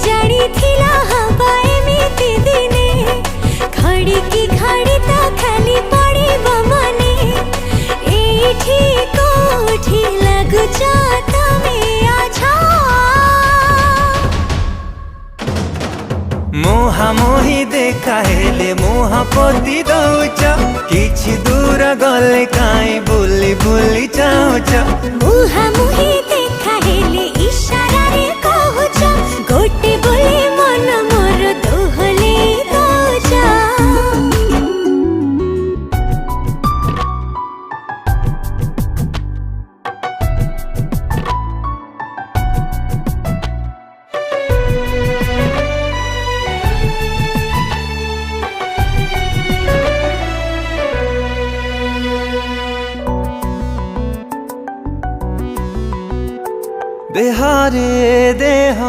जानी थिला हवा एमिति दिने घड़ी की घड़ी ता खाली पड़ी बमने एठी कोठी लगुचा तमे आछा मोहा मोही देखा हेले मोहा पोती दौच किछि दूर गले काई बुली बुली जाउच मुहा मुही देखा हेले इशारा रे कहूच गोटे बोले मन मोर दोहले दौच देहारे देहा